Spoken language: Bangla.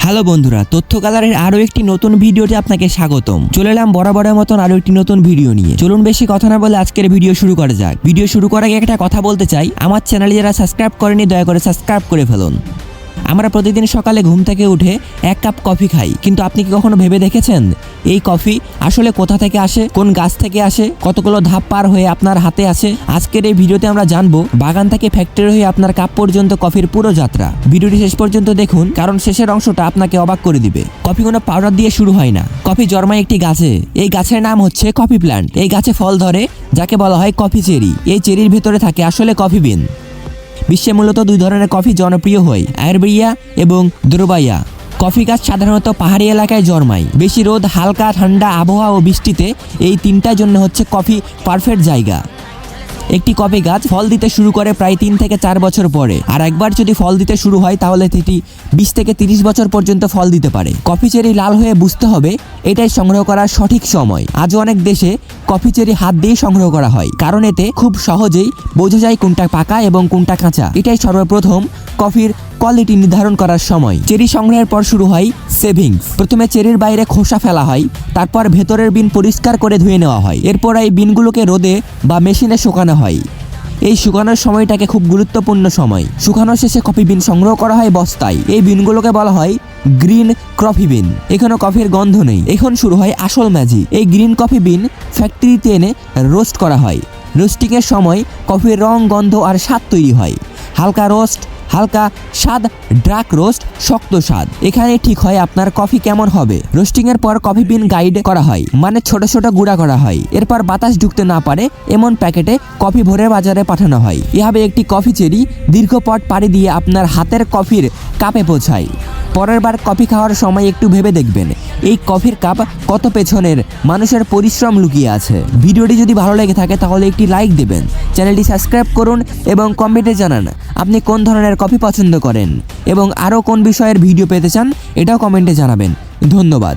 হ্যালো বন্ধুরা, তথ্য কালারের আরো একটি নতুন ভিডিওতে আপনাকে স্বাগতম। চলে এলাম বরাবরের মতন আরো একটি নতুন ভিডিও নিয়ে। চলুন বেশি কথা না বলে আজকের ভিডিও শুরু করা যাক। ভিডিও শুরু করার আগে একটা কথা বলতে চাই, আমার চ্যানেলে যারা সাবস্ক্রাইব করেনি দয়া করে সাবস্ক্রাইব করে ফেলুন। আমরা প্রতিদিন সকালে ঘুম থেকে উঠে এক কাপ কফি খাই, কিন্তু আপনি কি কখনো ভেবে দেখেছেন এই কফি আসলে কোথা থেকে আসে, কোন গাছ থেকে আসে, কতগুলো ধাপ পার হয়ে আপনার হাতে আসে? আজকের এই ভিডিওতে আমরা জানবো বাগান থেকে ফ্যাক্টরি হয়ে আপনার কাপ পর্যন্ত কফির পুরো যাত্রা। ভিডিওটি শেষ পর্যন্ত দেখুন, কারণ শেষের অংশটা আপনাকে অবাক করে দিবে। কফি কোনো পাউডার দিয়ে শুরু হয় না, কফি জন্মায় একটি গাছে। এই গাছের নাম হচ্ছে কফি প্ল্যান্ট। এই গাছে ফল ধরে যাকে বলা হয় কফি চেরি। এই চেরির ভেতরে থাকে আসলে কফি বিন। বিশ্বে মূলত দুই ধরনের কফি জনপ্রিয় হয়, আয়ারবেরিয়া এবং দ্রোবাইয়া। কফি গাছ সাধারণত পাহাড়ি এলাকায় জন্মায়। বেশি রোদ, হালকা ঠান্ডা আবহাওয়া ও বৃষ্টিতে এই তিনটার জন্য হচ্ছে কফি পারফেক্ট জায়গা। একটি কফি গাছ ফল দিতে শুরু করে প্রায় 3 থেকে 4 বছর পরে, আর একবার যদি ফল দিতে শুরু হয় তাহলে এটি 20 থেকে 30 বছর পর্যন্ত ফল দিতে পারে। কফি চেরি লাল হয়ে বুঝতে হবে এটাই সংগ্রহ করার সঠিক সময়। আজও অনেক দেশে কফি চেরি হাত দিয়ে সংগ্রহ করা হয়, কারণ এতে খুব সহজেই বোঝা যায় কোনটা পাকা এবং কোনটা কাঁচা। এটাই সর্বপ্রথম কফির কোয়ালিটি নির্ধারণ করার সময়। চেরি সংগ্রহের পর শুরু হয় সেভিংস। প্রথমে চেরির বাইরে খোসা ফেলা হয়, তারপর ভেতরের বিন পরিষ্কার করে ধুয়ে নেওয়া হয়। এরপর এই বিনগুলোকে রোদে বা মেশিনে শুকানো হয়। এই শুকানোর সময়টাকে খুব গুরুত্বপূর্ণ সময়। শুকানোর শেষে কফি বিন সংগ্রহ করা হয় বস্তায়। এই বিনগুলোকে বলা হয় গ্রিন কফি বিন। এখানে কফির গন্ধ নেই। এখন শুরু হয় আসল ম্যাজিক। এই গ্রিন কফি বিন ফ্যাক্টরিতে এনে রোস্ট করা হয়। রোস্টিংয়ের সময় কফির রং, গন্ধ আর স্বাদ তৈরি হয়। হালকা রোস্ট, হালকা স্বাদ, ডার্ক রোস্ট, শক্ত স্বাদ। এখানে ঠিক হয় আপনার কফি কেমন হবে। রোস্টিং এর পর কফি বিন গাইড করা হয়, মানে ছোট ছোট গুঁড়া করা হয়। এরপর বাতাস ঢুকতে না পারে এমন প্যাকেটে কফি ভরে বাজারে পাঠানো হয়। এভাবে একটি কফি চেরি দীর্ঘ পথ পাড়ি দিয়ে আপনার হাতের কফির কাপে পৌঁছায়। পরের বার কফি খাওয়ার সময় একটু ভেবে দেখবেন এই কফির কাপ কত পেছনের মানুষের পরিশ্রম লুকিয়ে আছে। ভিডিওটি যদি ভালো লেগে থাকে তাহলে একটি লাইক দেবেন, চ্যানেলটি সাবস্ক্রাইব করুন এবং কমেন্টে জানান আপনি কোন ধরনের কফি পছন্দ করেন এবং আরও কোন বিষয়ের ভিডিও পেতে চান এটাও কমেন্টে জানাবেন। ধন্যবাদ।